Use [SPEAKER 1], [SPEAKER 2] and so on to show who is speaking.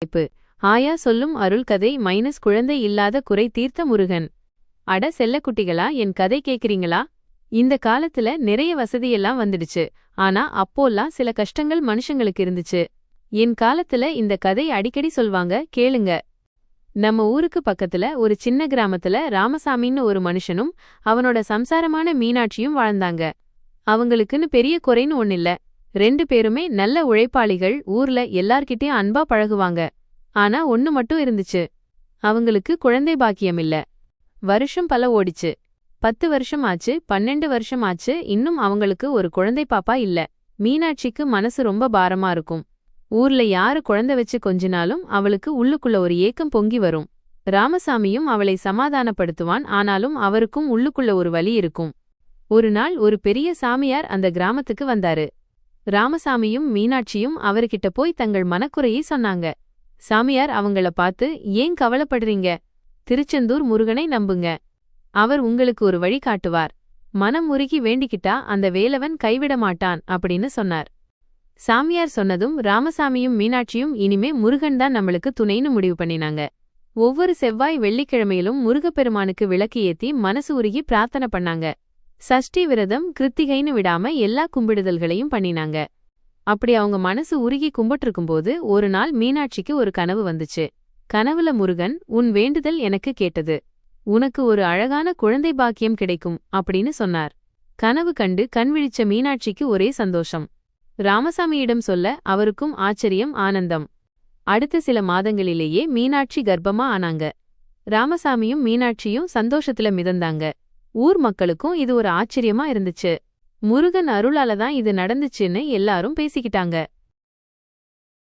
[SPEAKER 1] தலைப்பு. ஆயா சொல்லும் அருள் கதை மைனஸ் குழந்தை இல்லாத குறை தீர்த்த முருகன். அட செல்லக்குட்டிகளா, என் கதை கேக்குறீங்களா? இந்த காலத்துல நிறைய வசதியெல்லாம் வந்துடுச்சு. ஆனா அப்போல்லாம் சில கஷ்டங்கள் மனுஷங்களுக்கு இருந்துச்சு. என் காலத்துல இந்த கதை அடிக்கடி சொல்வாங்க, கேளுங்க. நம்ம ஊருக்கு பக்கத்துல ஒரு சின்ன கிராமத்துல ராமசாமின்னு ஒரு மனுஷனும் அவனோட சம்சாரமான மீனாட்சியும் வாழ்ந்தாங்க. அவங்களுக்குன்னு பெரிய குறைன்னு ஒண்ணில்ல. 2 பேருமே நல்ல உழைப்பாளிகள், ஊர்ல எல்லார்கிட்டயும் அன்பா பழகுவாங்க. ஆனா ஒண்ணு மட்டும் இருந்துச்சு. அவங்களுக்கு குழந்தை பாக்கியம் இல்ல. வருஷம் பல ஓடிச்சு. 10 வருஷம் ஆச்சு, 12 வருஷம் ஆச்சு, இன்னும் அவங்களுக்கு ஒரு குழந்தை பாப்பா இல்ல. மீனாட்சிக்கு மனசு ரொம்ப பாரமா இருக்கும். ஊர்ல யாரு குழந்தை வச்சு கொஞ்சினாலும் அவளுக்கு உள்ளுக்குள்ள ஒரு ஏக்கம் பொங்கி வரும். ராமசாமியும் அவளை சமாதானப்படுத்துவான், ஆனாலும் அவருக்கும் உள்ளுக்குள்ள ஒரு வலி இருக்கும். ஒரு நாள் ஒரு பெரிய சாமியார் அந்த கிராமத்துக்கு வந்தாரு. ராமசாமியும் மீனாட்சியும் அவர்கிட்ட போய் தங்கள் மனக்குறையை சொன்னாங்க. சாமியார் அவங்கள பார்த்து, ஏன் கவலைப்படுறீங்க? திருச்செந்தூர் முருகனை நம்புங்க. அவர் உங்களுக்கு ஒரு வழி காட்டுவார். மனம் முருகி வேண்டிக்கிட்டா அந்த வேலவன் கைவிட மாட்டான் அப்படின்னு சொன்னார். சாமியார் சொன்னதும் ராமசாமியும் மீனாட்சியும் இனிமே முருகன் தான் நம்மளுக்கு துணைன்னு முடிவு பண்ணினாங்க. ஒவ்வொரு செவ்வாய் வெள்ளிக்கிழமையிலும் முருகப்பெருமானுக்கு விளக்கு ஏத்தி மனசு உருகி பிரார்த்தனை பண்ணாங்க. சஷ்டி விரதம், கிருத்திகைன்னு விடாம எல்லா கும்பிடுதல்களையும் பண்ணினாங்க. அப்படி அவங்க மனசு உருகி கும்பிட்டிருக்கும்போது ஒரு நாள் மீனாட்சிக்கு ஒரு கனவு வந்துச்சு. கனவுல முருகன், உன் வேண்டுதல் எனக்கு கேட்டது. உனக்கு ஒரு அழகான குழந்தை பாக்கியம் கிடைக்கும் அப்படின்னு சொன்னார். கனவு கண்டு கண் விழிச்ச மீனாட்சிக்கு ஒரே சந்தோஷம். ராமசாமியிடம் சொல்ல அவருக்கும் ஆச்சரியம், ஆனந்தம். அடுத்த சில மாதங்களிலேயே மீனாட்சி கர்ப்பமா ஆனாங்க. ராமசாமியும் மீனாட்சியும் சந்தோஷத்துல மிதந்தாங்க. ஊர் மக்களுக்கும் இது ஒரு ஆச்சரியமா இருந்துச்சு. முருகன் அருளால தான் இது நடந்துச்சுன்னு எல்லாரும் பேசிக்கிட்டாங்க.